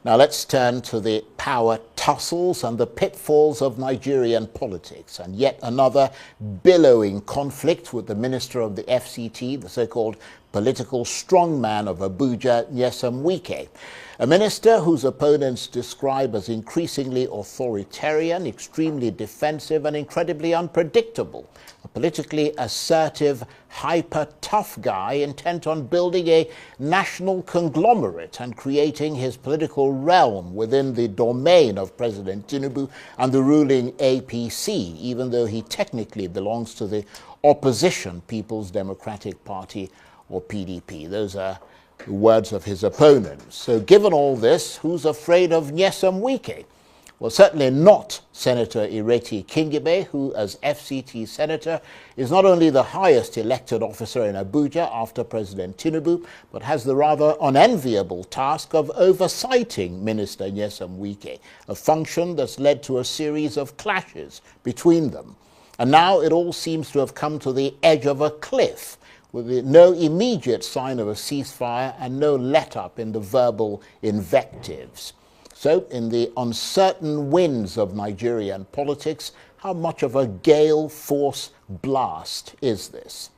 Now let's turn to the power tussles and the pitfalls of Nigerian politics, and yet another billowing conflict with the minister of the FCT, the so-called political strongman of Abuja, Nyesom Wike, a minister whose opponents describe as increasingly authoritarian, extremely defensive and incredibly unpredictable, a politically assertive, hyper-tough guy intent on building a national conglomerate and creating his political realm within the domain of President Tinubu and the ruling APC, even though he technically belongs to the opposition People's Democratic Party, or PDP. Those are the words of his opponents. So given all this, who's afraid of Nyesom Wike? Well, certainly not Senator Ireti Kingibe, who, as FCT senator, is not only the highest elected officer in Abuja after President Tinubu, but has the rather unenviable task of oversighting Minister Nyesom Wike, a function that's led to a series of clashes between them. And now it all seems to have come to the edge of a cliff, with no immediate sign of a ceasefire and no let-up in the verbal invectives. So, in the uncertain winds of Nigerian politics, how much of a gale force blast is this?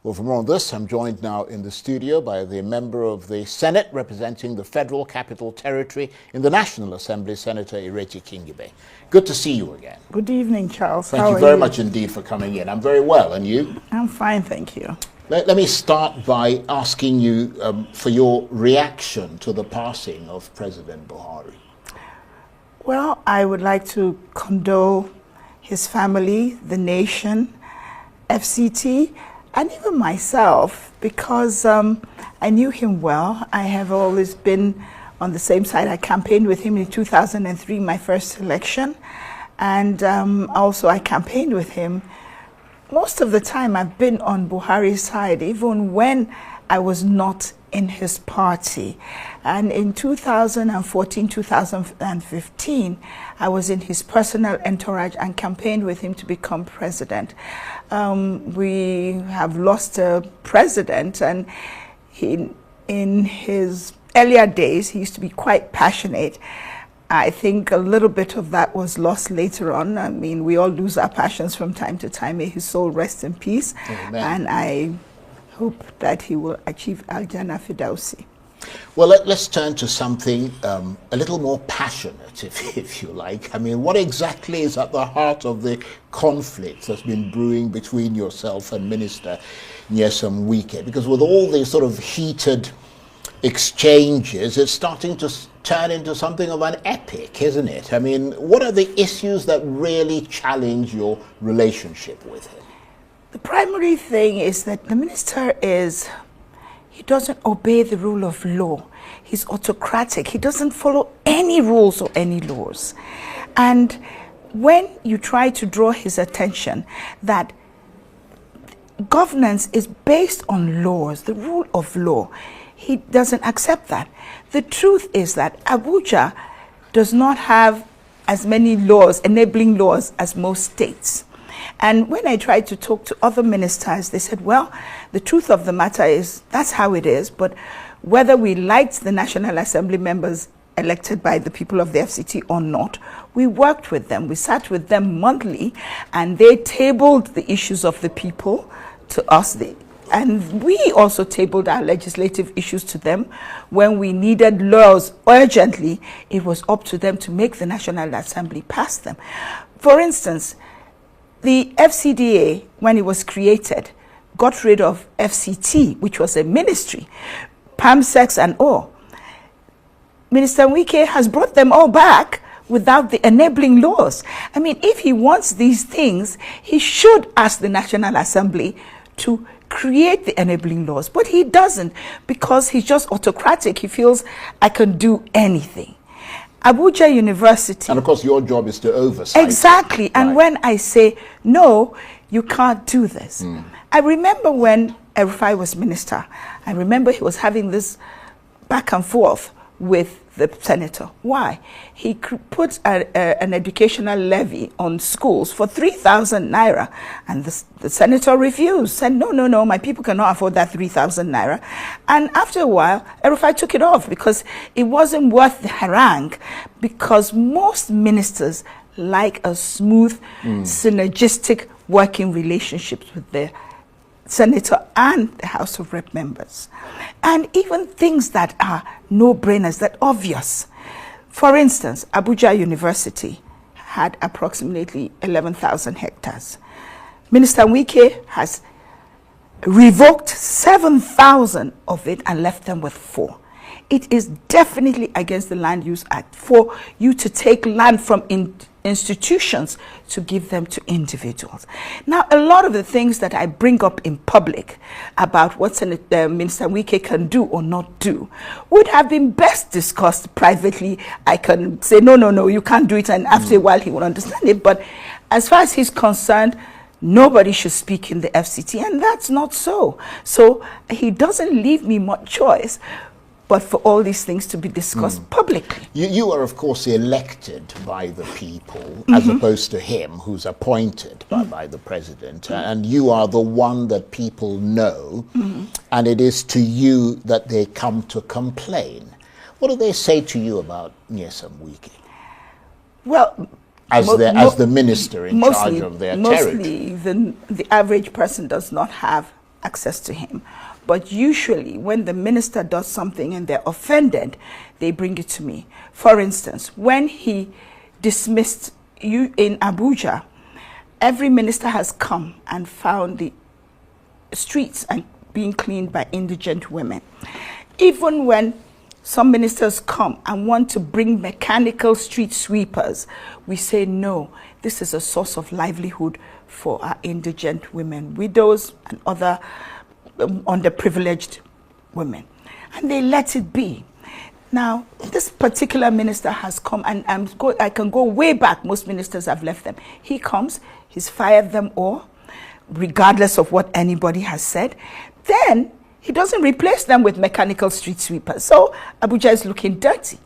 Well, for more on this, I'm joined now in the studio by the member of the Senate representing the Federal Capital Territory in the National Assembly, Senator Ireti Kingibe. Good to see you again. Good evening, Charles. Thank you very much indeed for coming in. I'm very well, and you? I'm fine, thank you. Let me start by asking you for your reaction to the passing of President Buhari. Well, I would like to condole his family, the nation, FCT, and even myself, because I knew him well. I have always been on the same side. I campaigned with him in 2003, my first election, and also I campaigned with him. Most of the time I've been on Buhari's side, even when I was not in his party. And in 2014, 2015, I was in his personal entourage and campaigned with him to become president. We have lost a president, and in his earlier days, he used to be quite passionate. I think a little bit of that was lost later on. I mean, we all lose our passions from time to time. May his soul rest in peace. Amen. And I hope that he will achieve Al-Jannah Fidausi. Well, let's turn to something a little more passionate, if you like. I mean, what exactly is at the heart of the conflict that's been brewing between yourself and Minister Nyesom Wike? Because with all these sort of heated exchanges, it's starting to turn into something of an epic, isn't it? I mean, what are the issues that really challenge your relationship with him? The primary thing is that the minister he doesn't obey the rule of law. He's autocratic. He doesn't follow any rules or any laws. And when you try to draw his attention that governance is based on laws, the rule of law, he doesn't accept that. The truth is that Abuja does not have as many laws, enabling laws, as most states. And when I tried to talk to other ministers, they said, well, the truth of the matter is that's how it is, but whether we liked the National Assembly members elected by the people of the FCT or not, we worked with them. We sat with them monthly, and they tabled the issues of the people to us. And we also tabled our legislative issues to them. When we needed laws urgently, it was up to them to make the National Assembly pass them. For instance, the FCDA, when it was created, got rid of FCT, which was a ministry, PAMSEX and all. Minister Wike has brought them all back without the enabling laws. I mean, if he wants these things, he should ask the National Assembly to create the enabling laws, but he doesn't, because he's just autocratic. He feels I can do anything. Abuja University. And of course, your job is to oversight. Exactly. And right. When I say, no, you can't do this. I remember when Ireti was minister, I remember he was having this back and forth with the senator. Why? He put an educational levy on schools for 3,000 naira, and the senator refused, said, no, my people cannot afford that 3,000 naira. And after a while, El-Rufai took it off because it wasn't worth the harangue, because most ministers like a smooth, synergistic working relationships with their senator and the House of Rep members. And even things that are no-brainers, that obvious. For instance, Abuja University had approximately 11,000 hectares. Minister Wike has revoked 7,000 of it and left them with 4. It is definitely against the Land Use Act for you to take land from institutions to give them to individuals. Now, a lot of the things that I bring up in public about what Minister Wike can do or not do would have been best discussed privately. I can say, no, you can't do it, and after a while he will understand it. But as far as he's concerned, nobody should speak in the FCT, and that's not so. So he doesn't leave me much choice but for all these things to be discussed publicly. You are, of course, elected by the people, as opposed to him, who's appointed by the president. And you are the one that people know, and it is to you that they come to complain. What do they say to you about Nyesom Wike? Well, as the minister in charge of their territory. Mostly, the average person does not have access to him. But usually, when the minister does something and they're offended, they bring it to me. For instance, when he dismissed you in Abuja, every minister has come and found the streets and being cleaned by indigent women. Even when some ministers come and want to bring mechanical street sweepers, we say no, this is a source of livelihood for our indigent women, widows and other underprivileged women, and they let it be. Now, this particular minister has come, and I can go way back. Most ministers have left them. He comes, he's fired them all, regardless of what anybody has said. Then he doesn't replace them with mechanical street sweepers. So Abuja is looking dirty.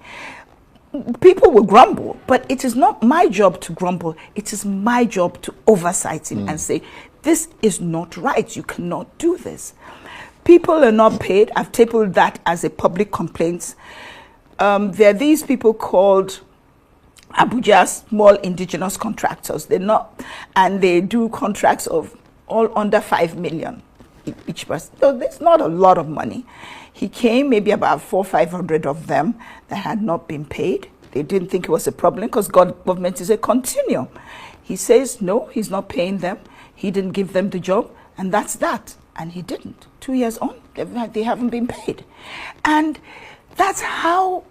People will grumble, but it is not my job to grumble. It is my job to oversight him and say, this is not right. You cannot do this. People are not paid. I've tabled that as a public complaint. There are these people called Abuja small indigenous contractors. They're not, and they do contracts of all under 5 million each person. So there's not a lot of money. He came, maybe about 400 or 500 of them that had not been paid. They didn't think it was a problem because government is a continuum. He says, no, he's not paying them. He didn't give them the job, and that's that. And he didn't. 2 years on, they haven't been paid. And that's how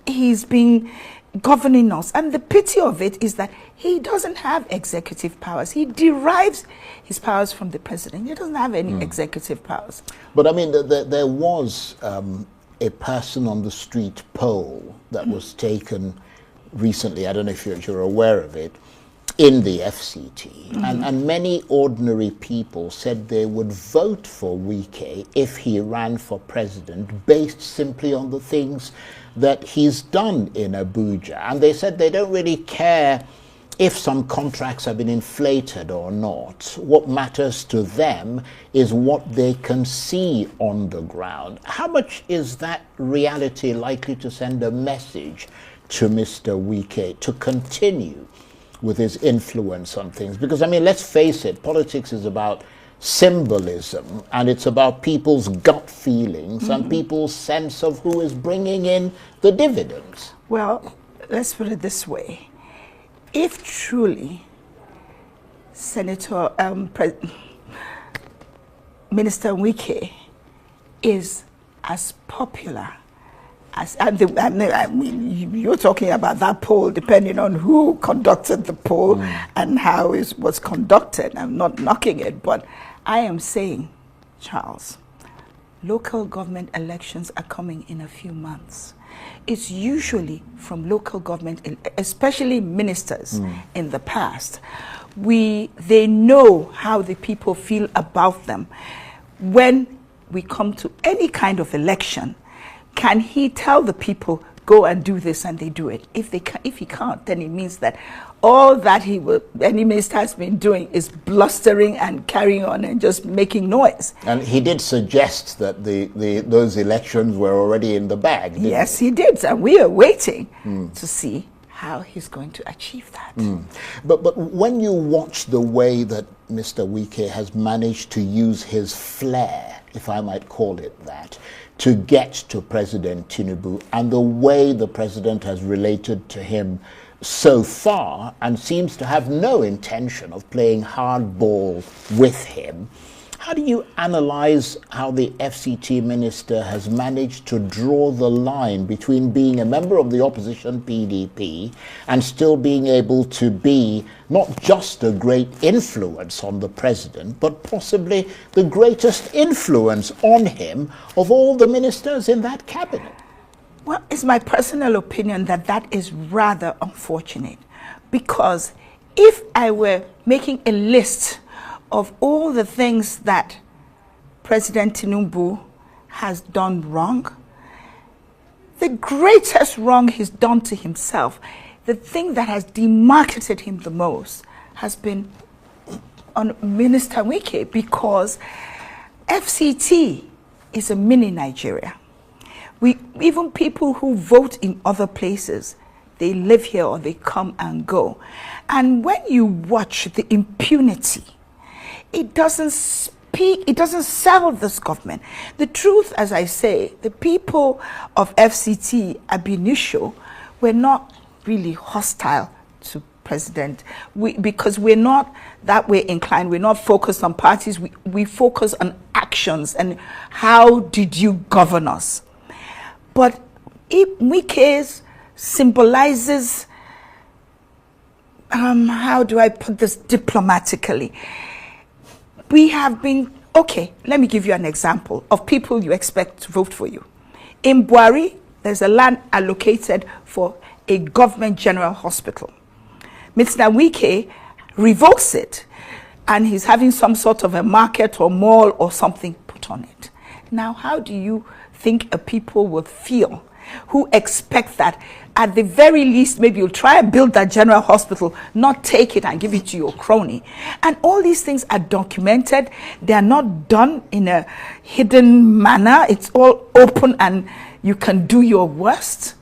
he's been governing us. And the pity of it is that he doesn't have executive powers. He derives his powers from the president. He doesn't have any executive powers. But I mean, there was a person on the street poll that was taken recently. I don't know if you're aware of it, in the FCT, and many ordinary people said they would vote for Wike if he ran for president based simply on the things that he's done in Abuja. And they said they don't really care if some contracts have been inflated or not. What matters to them is what they can see on the ground. How much is that reality likely to send a message to Mr. Wike to continue with his influence on things? Because, I mean, let's face it, politics is about symbolism, and it's about people's gut feelings and people's sense of who is bringing in the dividends. Well, let's put it this way. If truly Minister Wike is as popular as, I mean, you're talking about that poll, depending on who conducted the poll and how it was conducted. I'm not knocking it, but I am saying, Charles, local government elections are coming in a few months. It's usually from local government, especially ministers in the past. They know how the people feel about them. When we come to any kind of election, can he tell the people, go and do this, and they do it. If he can't, then it means that all that any minister has been doing is blustering and carrying on and just making noise. And he did suggest that those elections were already in the bag, didn't Yes, he did. And we are waiting to see how he's going to achieve that. But when you watch the way that Mr. Wike has managed to use his flair, if I might call it that, to get to President Tinubu, and the way the president has related to him so far and seems to have no intention of playing hardball with him, how do you analyze how the FCT minister has managed to draw the line between being a member of the opposition PDP and still being able to be not just a great influence on the president, but possibly the greatest influence on him of all the ministers in that cabinet? Well, it's my personal opinion that that is rather unfortunate, because if I were making a list of all the things that President Tinubu has done wrong, the greatest wrong he's done to himself, the thing that has demarketed him the most, has been on Minister Wike, because FCT is a mini Nigeria. Even people who vote in other places, they live here or they come and go. And when you watch the impunity, it doesn't speak, it doesn't sell this government. The truth, as I say, the people of FCT ab initio were not really hostile to President, because we're not that way inclined. We're not focused on parties. We focus on actions and how did you govern us. But Wike symbolizes, how do I put this diplomatically? We have been, okay, let me give you an example of people you expect to vote for you. In Buari, there's a land allocated for a government general hospital. Mr. Wike revokes it, and he's having some sort of a market or mall or something put on it. Now, how do you think a people will feel who expect that at the very least maybe you'll try and build that general hospital, not take it and give it to your crony? And all these things are documented. They are not done in a hidden manner. It's all open and you can do your worst.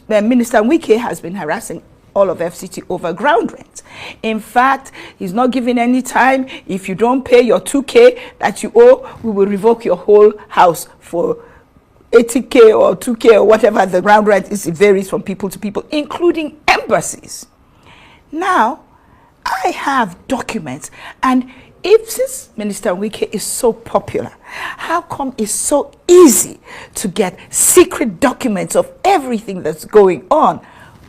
Minister Wike has been harassing all of FCT over ground rent. In fact, he's not giving any time. If you don't pay your 2K that you owe, we will revoke your whole house for 80K or 2K or whatever the ground rent is. It varies from people to people, including embassies. Now, I have documents, and since Minister Wike is so popular, how come it's so easy to get secret documents of everything that's going on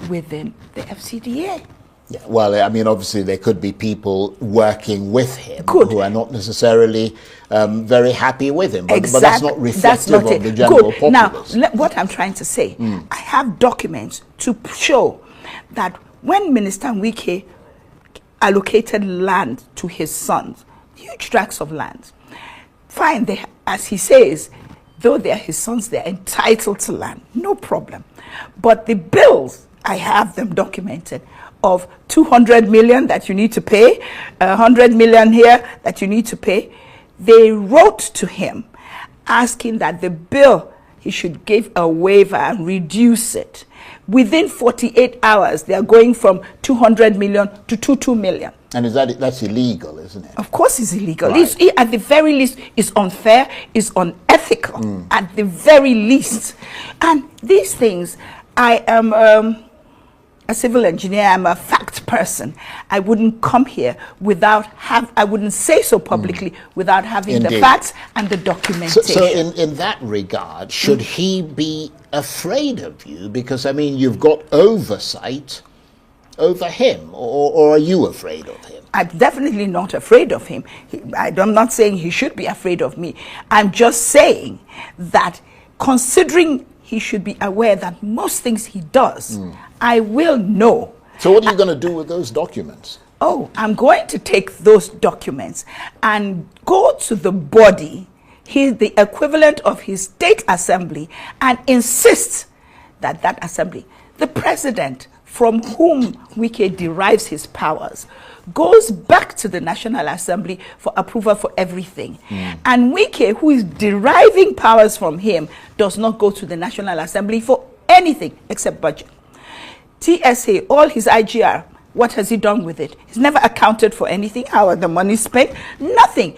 within the FCDA? Yeah, well, I mean, obviously there could be people working with him who are not necessarily very happy with him, but that's not reflective of the general populace. Now, what I'm trying to say, I have documents to show that when Minister Wike allocated land to his sons, huge tracts of land, fine, as he says, though they are his sons, they're entitled to land, no problem. But the bills, I have them documented, of 200 million that you need to pay, 100 million here that you need to pay. They wrote to him asking that the bill, he should give a waiver and reduce it. Within 48 hours, they are going from 200 million to 22 million. And that's illegal, isn't it? Of course it's illegal. Right. At the very least, it's unfair, it's unethical, at the very least. And these things, I am a civil engineer, I'm a fact person. I wouldn't come here I wouldn't say so publicly without having the facts and the documentation. So in that regard, should he be afraid of you? Because, I mean, you've got oversight over him, or are you afraid of him? I'm definitely not afraid of him. I'm not saying he should be afraid of me. I'm just saying that considering he should be aware that most things he does, I will know. So what are you going to do with those documents? Oh, I'm going to take those documents and go to the body He's the equivalent of his state assembly and insists that that assembly, the president from whom Wike derives his powers, goes back to the National Assembly for approval for everything. And Wike, who is deriving powers from him, does not go to the National Assembly for anything except budget. TSA, all his IGR, what has he done with it? He's never accounted for anything. How are the money spent? Nothing.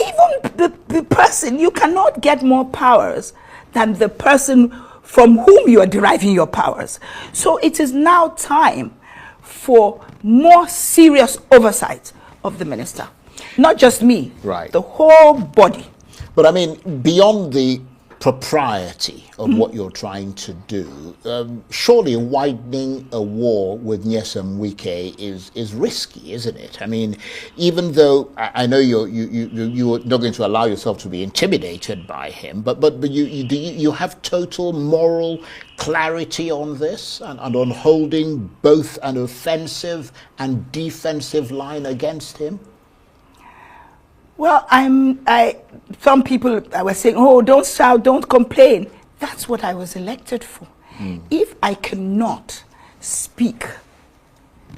Even the person, you cannot get more powers than the person from whom you are deriving your powers. So it is now time for more serious oversight of the minister. Not just me, right, the whole body. But I mean, beyond the propriety of what you're trying to do, surely widening a war with Nyesom Wike is risky, isn't it? I mean, even though I know you're not going to allow yourself to be intimidated by him, but you have total moral clarity on this and on holding both an offensive and defensive line against him? Well, some people were saying, oh, don't shout, don't complain. That's what I was elected for. If I cannot speak,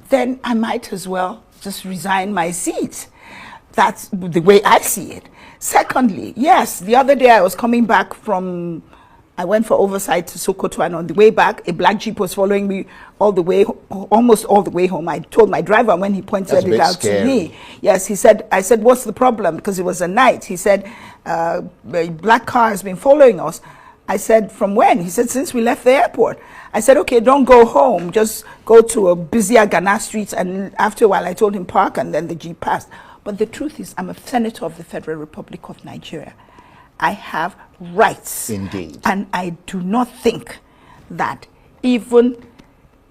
then I might as well just resign my seat. That's the way I see it. Secondly, yes, the other day I was coming back I went for oversight to Sokoto, and on the way back, a black Jeep was following me almost all the way home. I told my driver when he pointed it out to me. Yes, I said, what's the problem? Because it was a night. He said, a black car has been following us. I said, from when? He said, since we left the airport. I said, okay, don't go home. Just go to a busier Ghana street. And after a while, I told him park, and then the Jeep passed. But the truth is, I'm a senator of the Federal Republic of Nigeria. I have rights. Indeed. And I do not think that even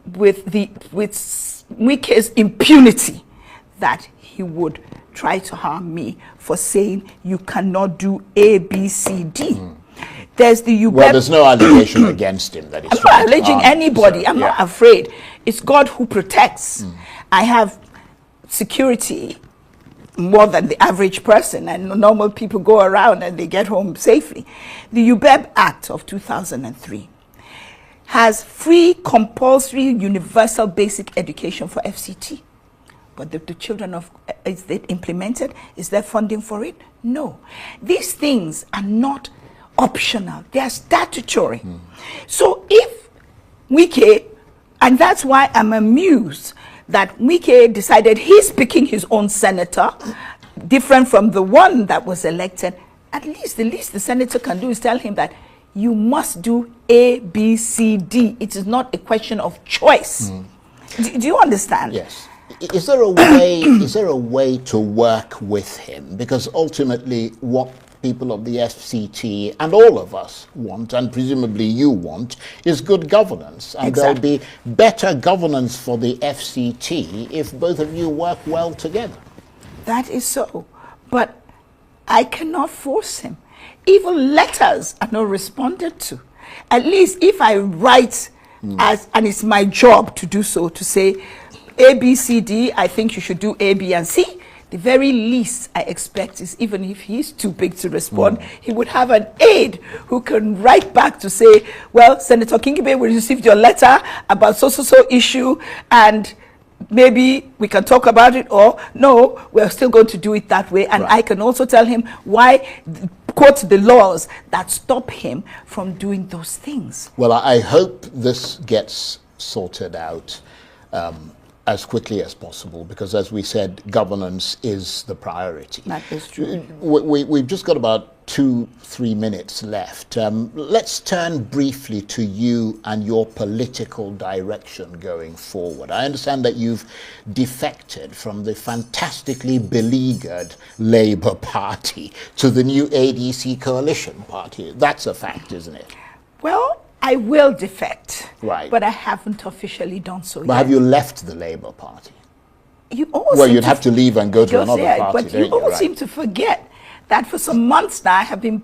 with Wike's impunity, that he would try to harm me for saying you cannot do A, B, C, D. There's the Well, there's no allegation against him that he's I'm not alleging anybody. I'm not afraid. It's God who protects. I have security more than the average person, and normal people go around and they get home safely. The UBEB Act of 2003 has free, compulsory, universal basic education for FCT. But the children of, is it implemented? Is there funding for it? No. These things are not optional. They are statutory. So if Wike, and that's why I'm amused that Wike decided he's picking his own senator, different from the one that was elected. At least the least the senator can do is tell him that you must do A, B, C, D. It is not a question of choice. Do you understand? Yes. Is there a way to work with him? Because ultimately what people of the FCT and all of us want, and presumably you want, is good governance. And Exactly. There'll be better governance for the FCT if both of you work well together. That is so. But I cannot force him. Even letters are not responded to. At least if I write, and it's my job to do so, to say A, B, C, D, I think you should do A, B, and C. The very least I expect is, even if he's too big to respond, he would have an aide who can write back to say, well, Senator Kingibe, we received your letter about so-so-so issue, and maybe we can talk about it, or no, we're still going to do it that way. And I can also tell him why, quote the laws that stop him from doing those things. Well, I hope this gets sorted out as quickly as possible, because as we said, governance is the priority. That is true. We've just got about 2-3 minutes left. Let's turn briefly to you and your political direction going forward. I understand that you've defected from the fantastically beleaguered Labour Party to the new ADC coalition party. That's a fact, isn't it? Well, I will defect, Right. but I haven't officially done so But yet. have you left the Labour Party? You all Well, seem you'd have to leave and go to another party, but you don't all you? seem to forget that for some months now I have been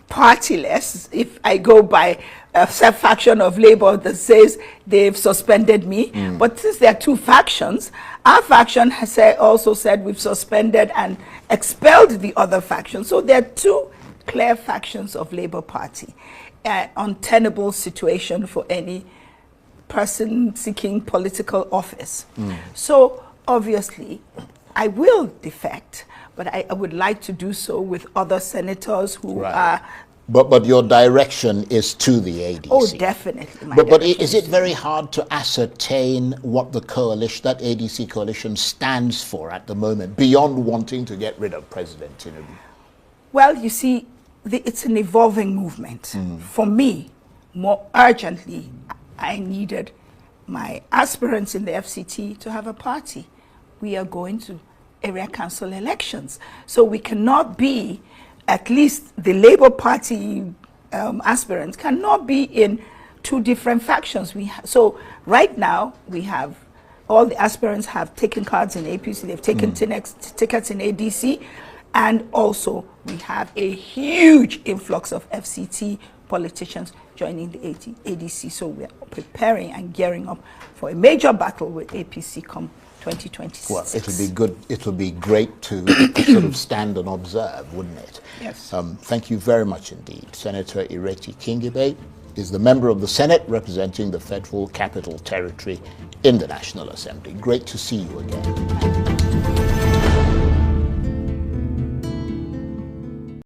partyless, if I go by a faction of Labour that says they've suspended me. But since there are two factions, our faction has also said we've suspended and expelled the other faction. So there are two clear factions of Labour Party, untenable situation for any person seeking political office. So obviously, I will defect, but I would like to do so with other senators who are. But your direction is to the ADC. Oh, definitely. But is it very hard to ascertain what the coalition, that ADC coalition, stands for at the moment, beyond wanting to get rid of President Tinubu? Well, you see, it's an evolving movement. For me, more urgently, I needed my aspirants in the FCT to have a party. We are going to area council elections. So we cannot be, at least the Labour Party aspirants cannot be in two different factions. So right now, we have, all the aspirants have taken cards in APC, they've taken tickets in ADC, and also we have a huge influx of FCT politicians joining the ADC. So we're preparing and gearing up for a major battle with APC come 2026. Well, it will be great to sort of stand and observe, wouldn't it? Yes. Thank you very much indeed. Senator Ireti Kingibe is the member of the Senate representing the Federal Capital Territory in the National Assembly. Great to see you again.